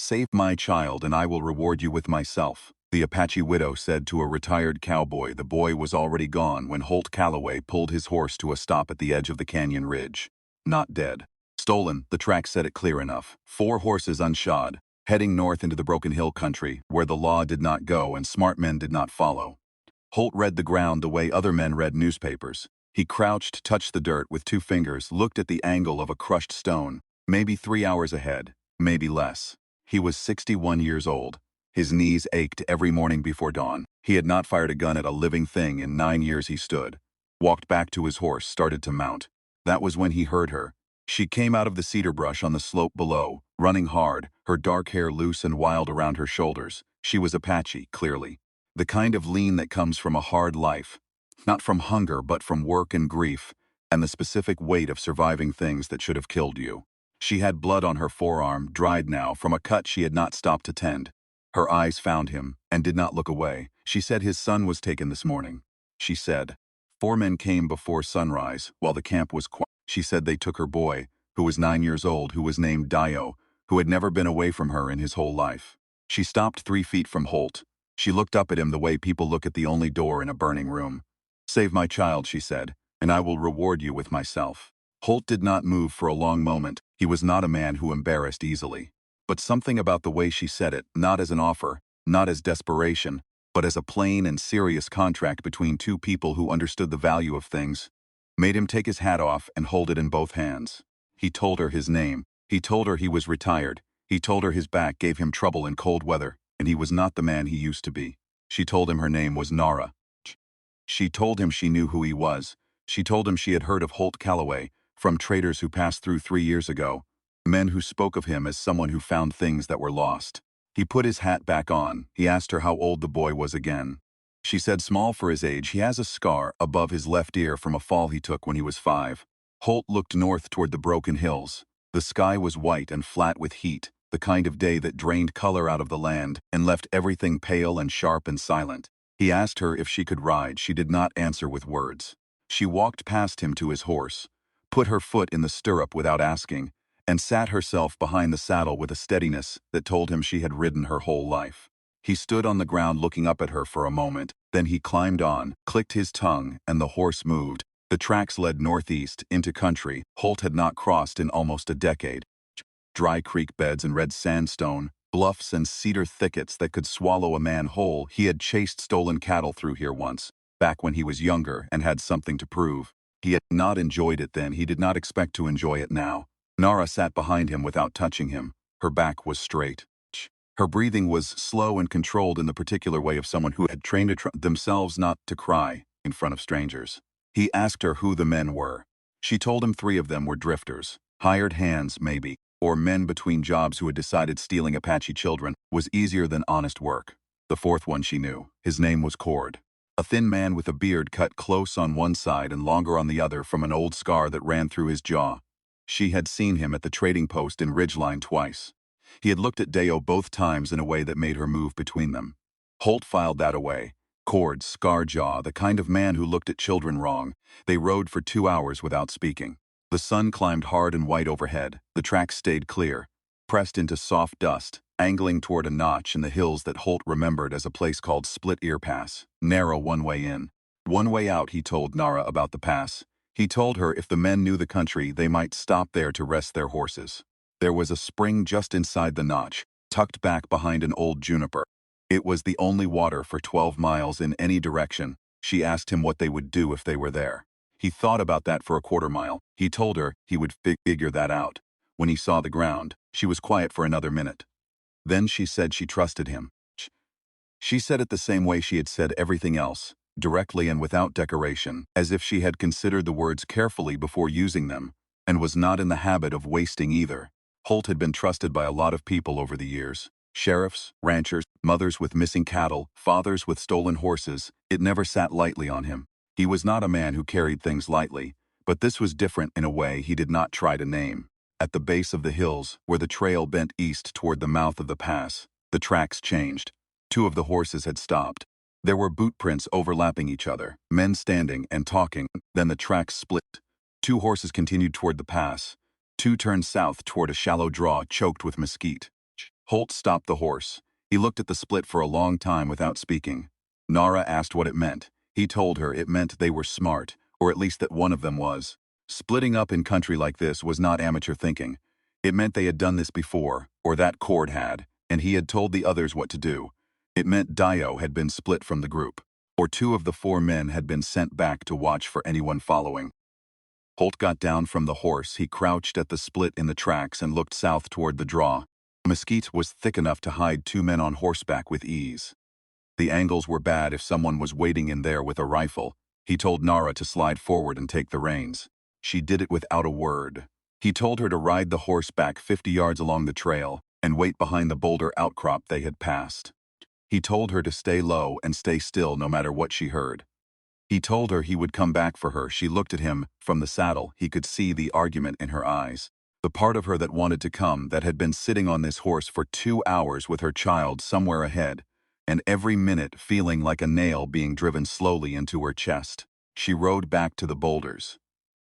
"Save my child and I will reward you with myself," the Apache widow said to a retired cowboy. The boy was already gone when Holt Calloway pulled his horse to a stop at the edge of the canyon ridge. Not dead. Stolen, the track said it clear enough. 4 horses unshod, heading north into the Broken Hill country, where the law did not go and smart men did not follow. Holt read the ground the way other men read newspapers. He crouched, touched the dirt with 2 fingers, looked at the angle of a crushed stone. Maybe 3 hours ahead, maybe less. He was 61 years old. His knees ached every morning before dawn. He had not fired a gun at a living thing in 9 years. He stood, walked back to his horse, started to mount. That was when he heard her. She came out of the cedar brush on the slope below, running hard, her dark hair loose and wild around her shoulders. She was Apache, clearly. The kind of lean that comes from a hard life. Not from hunger, but from work and grief, and the specific weight of surviving things that should have killed you. She had blood on her forearm, dried now, from a cut she had not stopped to tend. Her eyes found him, and did not look away. She said his son was taken this morning. She said 4 men came before sunrise, while the camp was quiet. She said they took her boy, who was 9 years old, who was named Dio, who had never been away from her in his whole life. She stopped 3 feet from Holt. She looked up at him the way people look at the only door in a burning room. "Save my child," she said, "and I will reward you with myself." Holt did not move for a long moment. He was not a man who embarrassed easily. But something about the way she said it, not as an offer, not as desperation, but as a plain and serious contract between 2 people who understood the value of things, made him take his hat off and hold it in both hands. He told her his name. He told her he was retired. He told her his back gave him trouble in cold weather, and he was not the man he used to be. She told him her name was Nara. She told him she knew who he was. She told him she had heard of Holt Calloway, from traders who passed through 3 years ago, men who spoke of him as someone who found things that were lost. He put his hat back on. He asked her how old the boy was again. She said small for his age. He has a scar above his left ear from a fall he took when he was 5. Holt looked north toward the Broken Hills. The sky was white and flat with heat, the kind of day that drained color out of the land and left everything pale and sharp and silent. He asked her if she could ride. She did not answer with words. She walked past him to his horse, put her foot in the stirrup without asking, and sat herself behind the saddle with a steadiness that told him she had ridden her whole life. He stood on the ground looking up at her for a moment, then he climbed on, clicked his tongue, and the horse moved. The tracks led northeast, into country Holt had not crossed in almost a decade. Dry creek beds and red sandstone, bluffs and cedar thickets that could swallow a man whole. He had chased stolen cattle through here once, back when he was younger and had something to prove. He had not enjoyed it then. He did not expect to enjoy it now. Nara sat behind him without touching him. Her back was straight. Her breathing was slow and controlled in the particular way of someone who had trained themselves not to cry in front of strangers. He asked her who the men were. She told him 3 of them were drifters, hired hands maybe, or men between jobs who had decided stealing Apache children was easier than honest work. The 4th one she knew. His name was Cord. A thin man with a beard cut close on one side and longer on the other from an old scar that ran through his jaw. She had seen him at the trading post in Ridgeline twice. He had looked at Deo both times in a way that made her move between them. Holt filed that away. Cord, scar jaw, the kind of man who looked at children wrong. They rode for 2 hours without speaking. The sun climbed hard and white overhead. The tracks stayed clear, pressed into soft dust, angling toward a notch in the hills that Holt remembered as a place called Split Ear Pass. Narrow one way in. One way out. He told Nara about the pass. He told her if the men knew the country, they might stop there to rest their horses. There was a spring just inside the notch, tucked back behind an old juniper. It was the only water for 12 miles in any direction. She asked him what they would do if they were there. He thought about that for a quarter mile. He told her he would figure that out. When he saw the ground, she was quiet for another minute. Then she said she trusted him. She said it the same way she had said everything else, directly and without decoration, as if she had considered the words carefully before using them, and was not in the habit of wasting either. Holt had been trusted by a lot of people over the years. Sheriffs, ranchers, mothers with missing cattle, fathers with stolen horses. It never sat lightly on him. He was not a man who carried things lightly, but this was different in a way he did not try to name. At the base of the hills, where the trail bent east toward the mouth of the pass, the tracks changed. 2 of the horses had stopped. There were boot prints overlapping each other, men standing and talking. Then the tracks split. 2 horses continued toward the pass. 2 turned south toward a shallow draw choked with mesquite. Holt stopped the horse. He looked at the split for a long time without speaking. Nara asked what it meant. He told her it meant they were smart, or at least that one of them was. Splitting up in country like this was not amateur thinking. It meant they had done this before, or that Cord had, and he had told the others what to do. It meant Dio had been split from the group, or two of the four men had been sent back to watch for anyone following. Holt got down from the horse. He crouched at the split in the tracks and looked south toward the draw. The mesquite was thick enough to hide two men on horseback with ease. The angles were bad if someone was waiting in there with a rifle. He told Nara to slide forward and take the reins. She did it without a word. He told her to ride the horse back 50 yards along the trail and wait behind the boulder outcrop they had passed. He told her to stay low and stay still no matter what she heard. He told her he would come back for her. She looked at him from the saddle. He could see the argument in her eyes. The part of her that wanted to come, that had been sitting on this horse for 2 hours with her child somewhere ahead, and every minute feeling like a nail being driven slowly into her chest. She rode back to the boulders.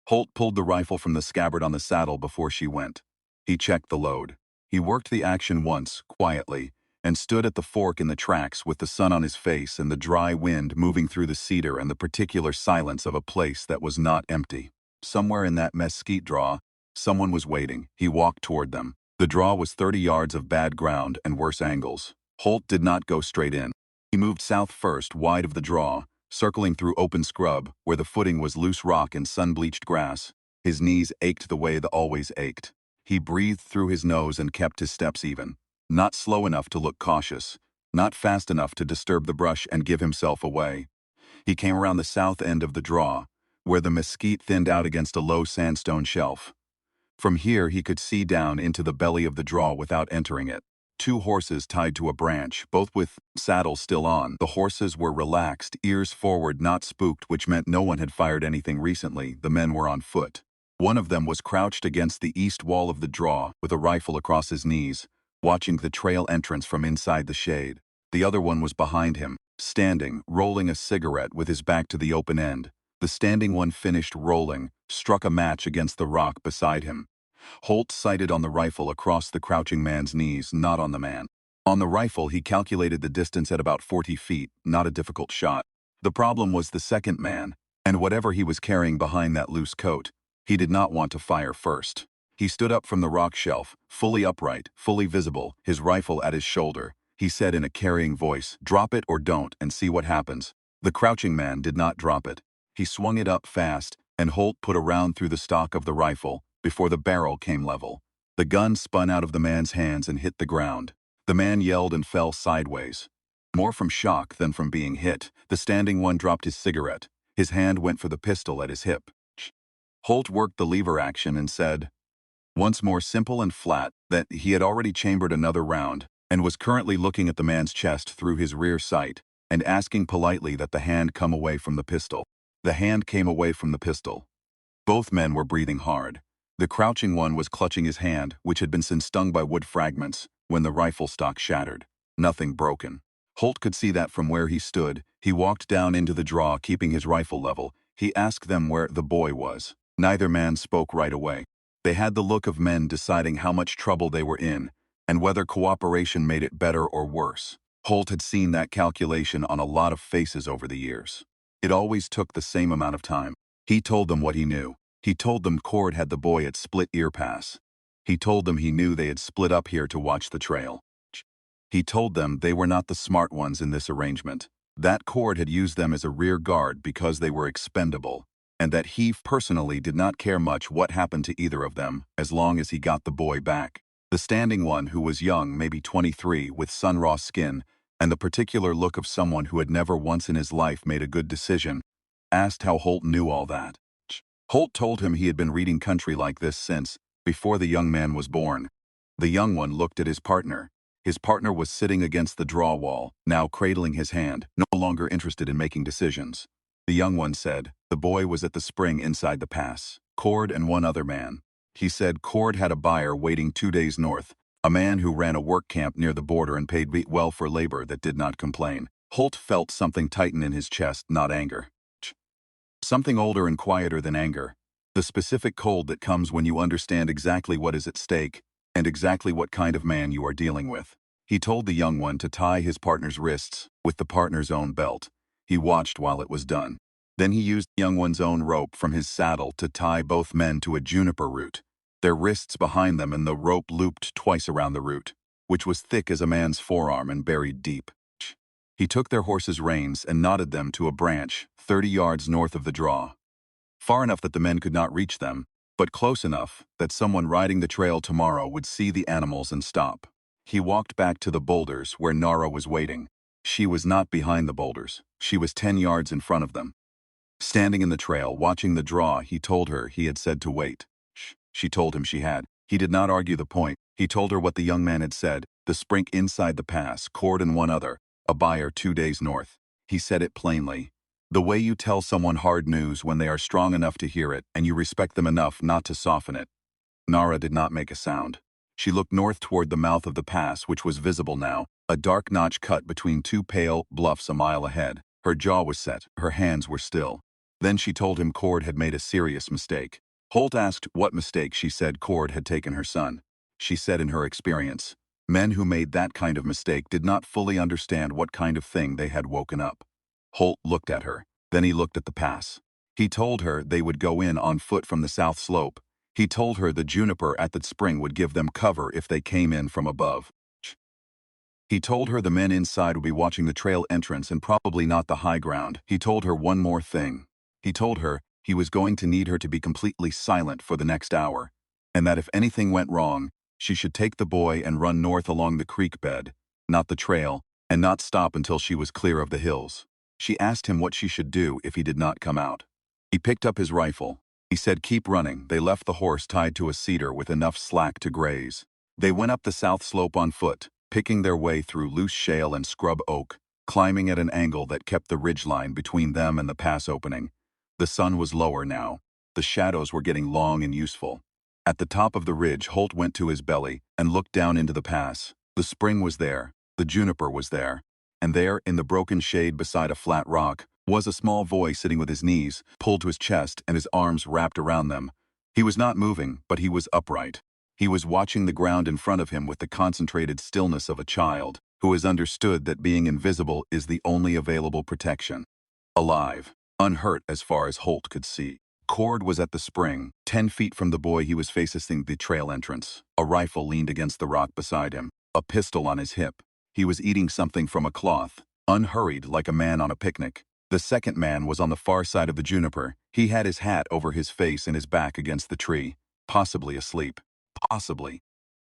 Holt pulled the rifle from the scabbard on the saddle before she went. He checked the load. He worked the action once, quietly, and stood at the fork in the tracks with the sun on his face and the dry wind moving through the cedar and the particular silence of a place that was not empty. Somewhere in that mesquite draw, someone was waiting. He walked toward them. The draw was 30 yards of bad ground and worse angles. Holt did not go straight in. He moved south first, wide of the draw, circling through open scrub, where the footing was loose rock and sun-bleached grass. His knees ached the way they always ached. He breathed through his nose and kept his steps even. Not slow enough to look cautious, not fast enough to disturb the brush and give himself away. He came around the south end of the draw, where the mesquite thinned out against a low sandstone shelf. From here he could see down into the belly of the draw without entering it. 2 horses tied to a branch, both with saddles still on. The horses were relaxed, ears forward, not spooked, which meant no one had fired anything recently. The men were on foot. One of them was crouched against the east wall of the draw, with a rifle across his knees, watching the trail entrance from inside the shade. The other one was behind him, standing, rolling a cigarette with his back to the open end. The standing one finished rolling, struck a match against the rock beside him. Holt sighted on the rifle across the crouching man's knees, not on the man. On the rifle, he calculated the distance at about 40 feet, not a difficult shot. The problem was the second man, and whatever he was carrying behind that loose coat. He did not want to fire first. He stood up from the rock shelf, fully upright, fully visible, his rifle at his shoulder. He said in a carrying voice, "Drop it or don't and see what happens." The crouching man did not drop it. He swung it up fast, and Holt put a round through the stock of the rifle before the barrel came level. The gun spun out of the man's hands and hit the ground. The man yelled and fell sideways. More from shock than from being hit, the standing one dropped his cigarette. His hand went for the pistol at his hip. Holt worked the lever action and said, once more simple and flat, that he had already chambered another round and was currently looking at the man's chest through his rear sight and asking politely that the hand come away from the pistol. The hand came away from the pistol. Both men were breathing hard. The crouching one was clutching his hand, which had been stung by wood fragments, when the rifle stock shattered. Nothing broken. Holt could see that from where he stood. He walked down into the draw, keeping his rifle level. He asked them where the boy was. Neither man spoke right away. They had the look of men deciding how much trouble they were in, and whether cooperation made it better or worse. Holt had seen that calculation on a lot of faces over the years. It always took the same amount of time. He told them what he knew. He told them Cord had the boy at Split Ear Pass. He told them he knew they had split up here to watch the trail. He told them they were not the smart ones in this arrangement. That Cord had used them as a rear guard because they were expendable, and that he personally did not care much what happened to either of them as long as he got the boy back. The standing one, who was young, maybe 23, with sun-raw skin, and the particular look of someone who had never once in his life made a good decision, asked how Holt knew all that. Holt told him he had been reading country like this since before the young man was born. The young one looked at his partner. His partner was sitting against the draw wall, now cradling his hand, no longer interested in making decisions. The young one said, the boy was at the spring inside the pass. Cord and one other man. He said Cord had a buyer waiting 2 days north, a man who ran a work camp near the border and paid well for labor that did not complain. Holt felt something tighten in his chest, not anger. Something older and quieter than anger. The specific cold that comes when you understand exactly what is at stake, and exactly what kind of man you are dealing with. He told the young one to tie his partner's wrists with the partner's own belt. He watched while it was done. Then he used the young one's own rope from his saddle to tie both men to a juniper root, their wrists behind them and the rope looped twice around the root, which was thick as a man's forearm and buried deep. He took their horses' reins and knotted them to a branch 30 yards north of the draw, far enough that the men could not reach them, but close enough that someone riding the trail tomorrow would see the animals and stop. He walked back to the boulders where Nara was waiting. She was not behind the boulders. She was 10 yards in front of them. Standing in the trail, watching the draw, he told her he had said to wait. She told him she had. He did not argue the point. He told her what the young man had said, the sprink inside the pass, cord and one other, a buyer 2 days north. He said it plainly. The way you tell someone hard news when they are strong enough to hear it and you respect them enough not to soften it. Nara did not make a sound. She looked north toward the mouth of the pass, which was visible now, a dark notch cut between two pale bluffs a mile ahead. Her jaw was set, her hands were still. Then she told him Cord had made a serious mistake. Holt asked what mistake. She said Cord had taken her son. She said in her experience, men who made that kind of mistake did not fully understand what kind of thing they had woken up. Holt looked at her. Then he looked at the pass. He told her they would go in on foot from the south slope. He told her the juniper at that spring would give them cover if they came in from above. He told her the men inside would be watching the trail entrance and probably not the high ground. He told her one more thing. He told her he was going to need her to be completely silent for the next hour, and that if anything went wrong, she should take the boy and run north along the creek bed, not the trail, and not stop until she was clear of the hills. She asked him what she should do if he did not come out. He picked up his rifle. He said keep running. They left the horse tied to a cedar with enough slack to graze. They went up the south slope on foot, picking their way through loose shale and scrub oak, climbing at an angle that kept the ridgeline between them and the pass opening. The sun was lower now. The shadows were getting long and useful. At the top of the ridge, Holt went to his belly and looked down into the pass. The spring was there. The juniper was there. And there, in the broken shade beside a flat rock, was a small boy sitting with his knees pulled to his chest and his arms wrapped around them. He was not moving, but he was upright. He was watching the ground in front of him with the concentrated stillness of a child who has understood that being invisible is the only available protection. Alive, unhurt as far as Holt could see. Cord was at the spring, 10 feet from the boy. He was facing the trail entrance. A rifle leaned against the rock beside him, a pistol on his hip. He was eating something from a cloth, unhurried like a man on a picnic. The second man was on the far side of the juniper. He had his hat over his face and his back against the tree, possibly asleep. Possibly.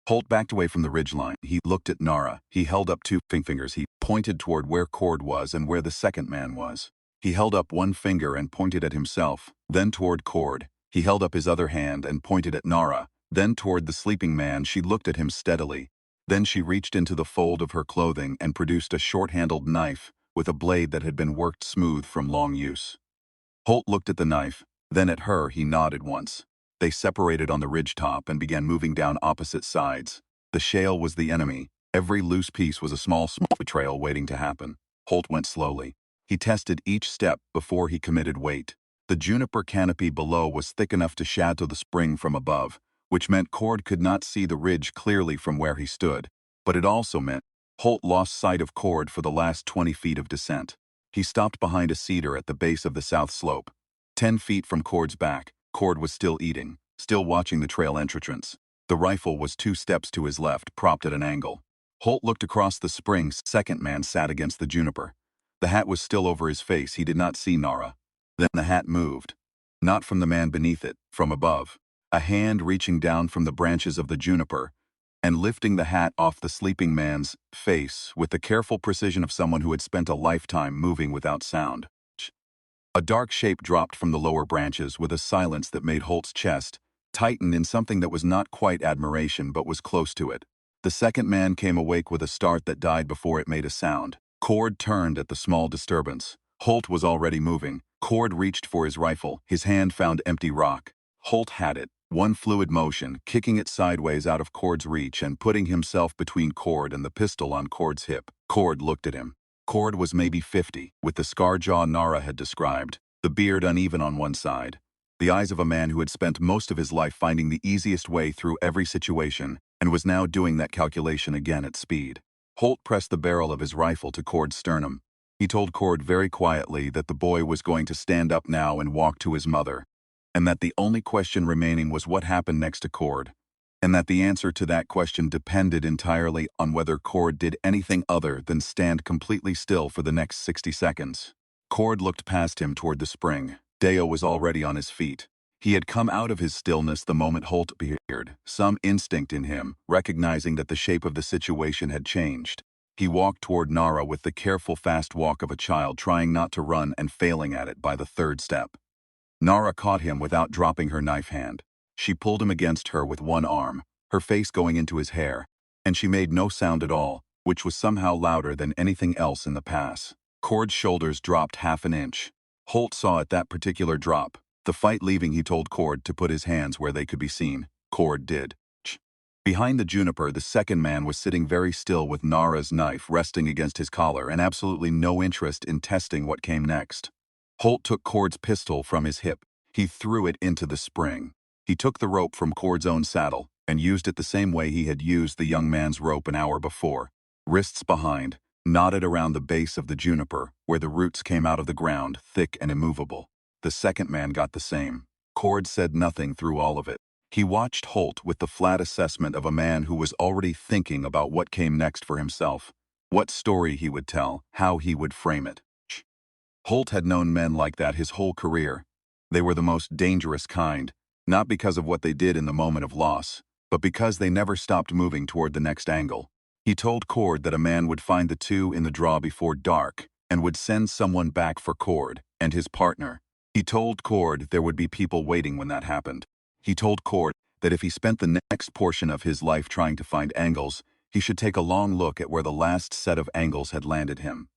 Holt backed away from the ridgeline. He looked at Nara. He held up two fingers. He pointed toward where Cord was and where the second man was. He held up one finger and pointed at himself, then toward Cord. He held up his other hand and pointed at Nara, then toward the sleeping man. She looked at him steadily. Then she reached into the fold of her clothing and produced a short-handled knife with a blade that had been worked smooth from long use. Holt looked at the knife, then at her. He nodded once. They separated on the ridgetop and began moving down opposite sides. The shale was the enemy. Every loose piece was a small trail waiting to happen. Holt went slowly. He tested each step before he committed weight. The juniper canopy below was thick enough to shadow the spring from above, which meant Cord could not see the ridge clearly from where he stood. But it also meant Holt lost sight of Cord for the last 20 feet of descent. He stopped behind a cedar at the base of the south slope. 10 feet from Cord's back, Cord was still eating, still watching the trail entrance. The rifle was 2 steps to his left, propped at an angle. Holt looked across the spring. Second man sat against the juniper. The hat was still over his face. He did not see Nara. Then the hat moved. Not from the man beneath it, from above. A hand reaching down from the branches of the juniper and lifting the hat off the sleeping man's face with the careful precision of someone who had spent a lifetime moving without sound. A dark shape dropped from the lower branches with a silence that made Holt's chest tighten in something that was not quite admiration but was close to it. The second man came awake with a start that died before it made a sound. Cord turned at the small disturbance. Holt was already moving. Cord reached for his rifle. His hand found empty rock. Holt had it. One fluid motion, kicking it sideways out of Cord's reach and putting himself between Cord and the pistol on Cord's hip. Cord looked at him. Cord was maybe 50, with the scar jaw Nara had described, the beard uneven on one side. The eyes of a man who had spent most of his life finding the easiest way through every situation, and was now doing that calculation again at speed. Holt pressed the barrel of his rifle to Cord's sternum. He told Cord very quietly that the boy was going to stand up now and walk to his mother, and that the only question remaining was what happened next to Cord, and that the answer to that question depended entirely on whether Cord did anything other than stand completely still for the next 60 seconds. Cord looked past him toward the spring. Deo was already on his feet. He had come out of his stillness the moment Holt appeared, some instinct in him, recognizing that the shape of the situation had changed. He walked toward Nara with the careful fast walk of a child trying not to run and failing at it by the third step. Nara caught him without dropping her knife hand. She pulled him against her with one arm, her face going into his hair, and she made no sound at all, which was somehow louder than anything else in the pass. Cord's shoulders dropped half an inch. Holt saw at that particular drop. The fight leaving, he told Cord to put his hands where they could be seen. Cord did. Behind the juniper, the second man was sitting very still with Nara's knife resting against his collar and absolutely no interest in testing what came next. Holt took Cord's pistol from his hip. He threw it into the spring. He took the rope from Cord's own saddle and used it the same way he had used the young man's rope an hour before. Wrists behind, knotted around the base of the juniper, where the roots came out of the ground, thick and immovable. The second man got the same. Cord said nothing through all of it. He watched Holt with the flat assessment of a man who was already thinking about what came next for himself, what story he would tell, how he would frame it. Holt had known men like that his whole career. They were the most dangerous kind, not because of what they did in the moment of loss, but because they never stopped moving toward the next angle. He told Cord that a man would find the two in the draw before dark and would send someone back for Cord and his partner. He told Cord there would be people waiting when that happened. He told Cord that if he spent the next portion of his life trying to find angles, he should take a long look at where the last set of angles had landed him.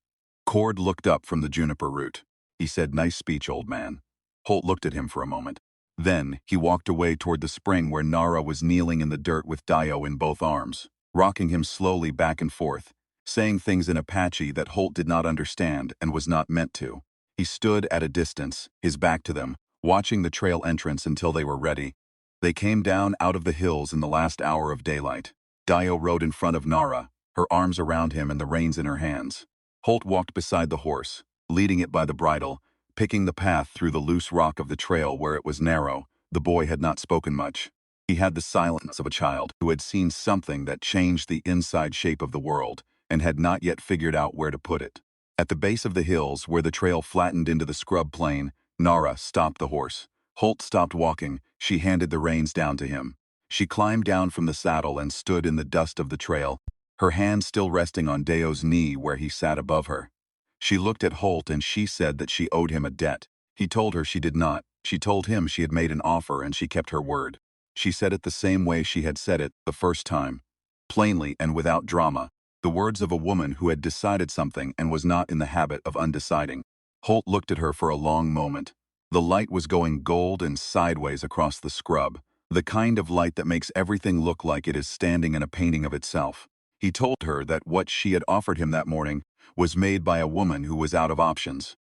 Cord looked up from the juniper root. He said, "Nice speech, old man." Holt looked at him for a moment. Then he walked away toward the spring where Nara was kneeling in the dirt with Dio in both arms, rocking him slowly back and forth, saying things in Apache that Holt did not understand and was not meant to. He stood at a distance, his back to them, watching the trail entrance until they were ready. They came down out of the hills in the last hour of daylight. Dio rode in front of Nara, her arms around him and the reins in her hands. Holt walked beside the horse, leading it by the bridle, picking the path through the loose rock of the trail where it was narrow. The boy had not spoken much. He had the silence of a child who had seen something that changed the inside shape of the world and had not yet figured out where to put it. At the base of the hills, where the trail flattened into the scrub plain, Nara stopped the horse. Holt stopped walking. She handed the reins down to him. She climbed down from the saddle and stood in the dust of the trail, her hand still resting on Deo's knee where he sat above her. She looked at Holt and she said that she owed him a debt. He told her she did not. She told him she had made an offer and she kept her word. She said it the same way she had said it the first time, plainly and without drama, the words of a woman who had decided something and was not in the habit of undeciding. Holt looked at her for a long moment. The light was going gold and sideways across the scrub, the kind of light that makes everything look like it is standing in a painting of itself. He told her that what she had offered him that morning was made by a woman who was out of options.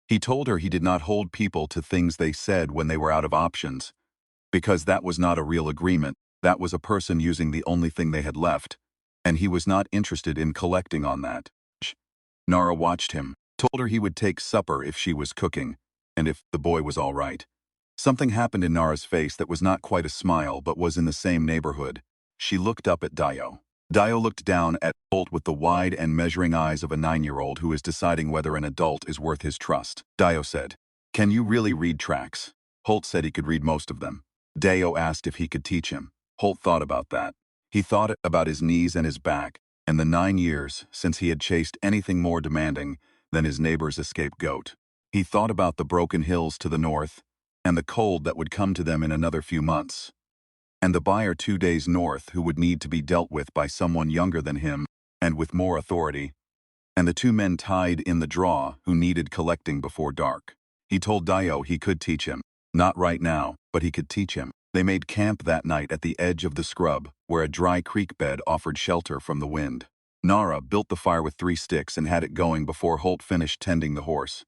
He told her he did not hold people to things they said when they were out of options, because that was not a real agreement, that was a person using the only thing they had left, and he was not interested in collecting on that. Nara watched him, told her he would take supper if she was cooking, and if the boy was all right. Something happened in Nara's face that was not quite a smile but was in the same neighborhood. She looked up at Dio. Dio looked down at Holt with the wide and measuring eyes of a 9-year-old who is deciding whether an adult is worth his trust. Dio said, "Can you really read tracks?" Holt said he could read most of them. Dio asked if he could teach him. Holt thought about that. He thought about his knees and his back, and the 9 years since he had chased anything more demanding than his neighbor's escaped goat. He thought about the broken hills to the north, and the cold that would come to them in another few months, and the buyer 2 days north who would need to be dealt with by someone younger than him and with more authority, and the 2 men tied in the draw who needed collecting before dark. He told Dio he could teach him. Not right now, but he could teach him. They made camp that night at the edge of the scrub, where a dry creek bed offered shelter from the wind. Nara built the fire with 3 sticks and had it going before Holt finished tending the horse.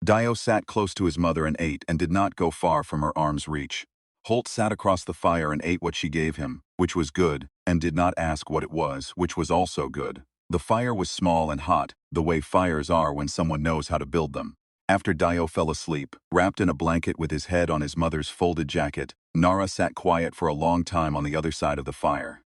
Dio sat close to his mother and ate and did not go far from her arm's reach. Holt sat across the fire and ate what she gave him, which was good, and did not ask what it was, which was also good. The fire was small and hot, the way fires are when someone knows how to build them. After Dio fell asleep, wrapped in a blanket with his head on his mother's folded jacket, Nara sat quiet for a long time on the other side of the fire.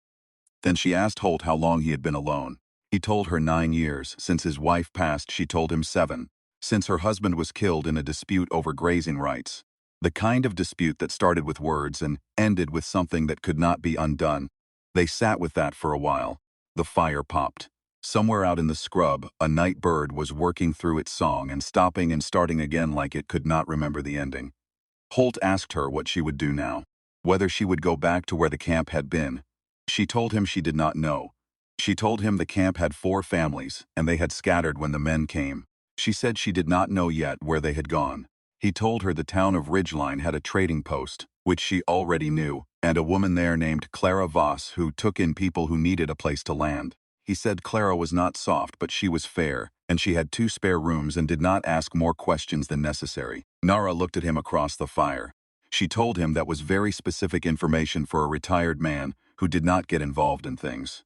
Then she asked Holt how long he had been alone. He told her 9 years. Since his wife passed, she told him 7. Since her husband was killed in a dispute over grazing rights. The kind of dispute that started with words and ended with something that could not be undone. They sat with that for a while. The fire popped. Somewhere out in the scrub, a night bird was working through its song and stopping and starting again like it could not remember the ending. Holt asked her what she would do now. Whether she would go back to where the camp had been. She told him she did not know. She told him the camp had 4 families, and they had scattered when the men came. She said she did not know yet where they had gone. He told her the town of Ridgeline had a trading post, which she already knew, and a woman there named Clara Voss who took in people who needed a place to land. He said Clara was not soft, but she was fair, and she had 2 spare rooms and did not ask more questions than necessary. Nara looked at him across the fire. She told him that was very specific information for a retired man who did not get involved in things.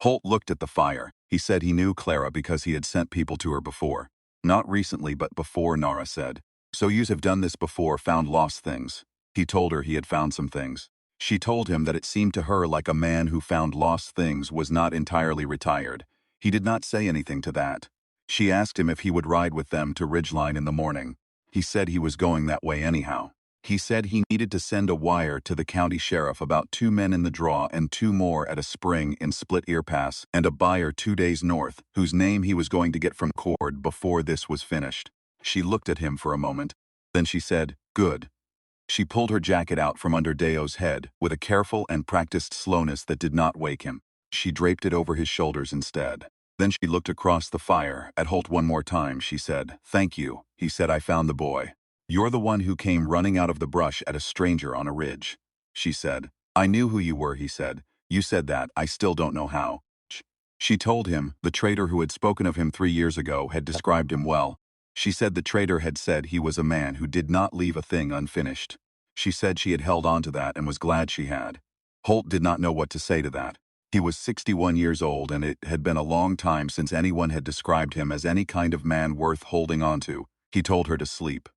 Holt looked at the fire. He said he knew Clara because he had sent people to her before. Not recently, but before, Nara said. So yous have done this before, found lost things. He told her he had found some things. She told him that it seemed to her like a man who found lost things was not entirely retired. He did not say anything to that. She asked him if he would ride with them to Ridgeline in the morning. He said he was going that way anyhow. He said he needed to send a wire to the county sheriff about 2 men in the draw and 2 more at a spring in Split Ear Pass and a buyer 2 days north, whose name he was going to get from Cord before this was finished. She looked at him for a moment. Then she said, "Good." She pulled her jacket out from under Deo's head with a careful and practiced slowness that did not wake him. She draped it over his shoulders instead. Then she looked across the fire at Holt one more time. She said, "Thank you." He said, "I found the boy. You're the one who came running out of the brush at a stranger on a ridge." She said, "I knew who you were," he said. "You said that, I still don't know how." She told him the trader who had spoken of him 3 years ago had described him well. She said the trader had said he was a man who did not leave a thing unfinished. She said she had held on to that and was glad she had. Holt did not know what to say to that. He was 61 years old, and it had been a long time since anyone had described him as any kind of man worth holding on to. He told her to sleep.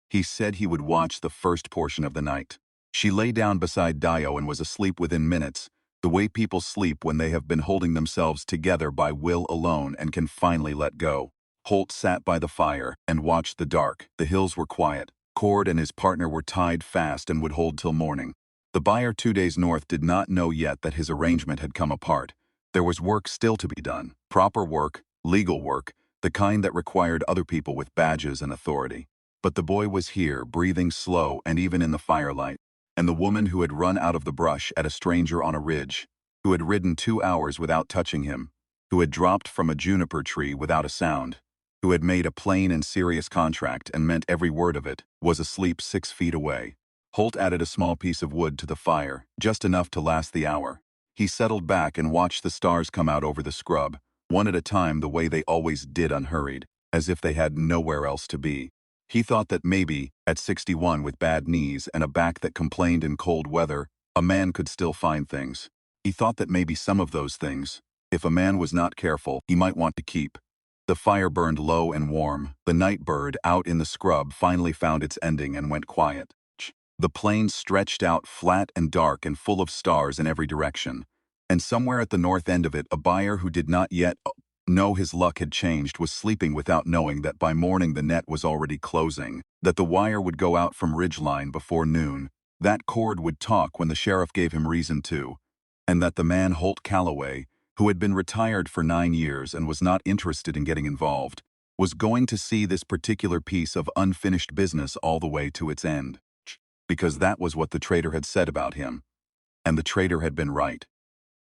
He said he would watch the first portion of the night. She lay down beside Dio and was asleep within minutes, the way people sleep when they have been holding themselves together by will alone and can finally let go. Holt sat by the fire and watched the dark. The hills were quiet. Cord and his partner were tied fast and would hold till morning. The buyer 2 days north did not know yet that his arrangement had come apart. There was work still to be done. Proper work, legal work, the kind that required other people with badges and authority. But the boy was here, breathing slow and even in the firelight, and the woman who had run out of the brush at a stranger on a ridge, who had ridden 2 hours without touching him, who had dropped from a juniper tree without a sound, who had made a plain and serious contract and meant every word of it, was asleep 6 feet away. Holt added a small piece of wood to the fire, just enough to last the hour. He settled back and watched the stars come out over the scrub, one at a time the way they always did, unhurried, as if they had nowhere else to be. He thought that maybe, at 61 with bad knees and a back that complained in cold weather, a man could still find things. He thought that maybe some of those things, if a man was not careful, he might want to keep. The fire burned low and warm. The night bird out in the scrub finally found its ending and went quiet. The plain stretched out flat and dark and full of stars in every direction. And somewhere at the north end of it, a buyer who did not yet know his luck had changed was sleeping without knowing that by morning the net was already closing, that the wire would go out from Ridgeline before noon, that Cord would talk when the sheriff gave him reason to, and that the man Holt Calloway, who had been retired for 9 years and was not interested in getting involved, was going to see this particular piece of unfinished business all the way to its end. Because that was what the trader had said about him. And the trader had been right.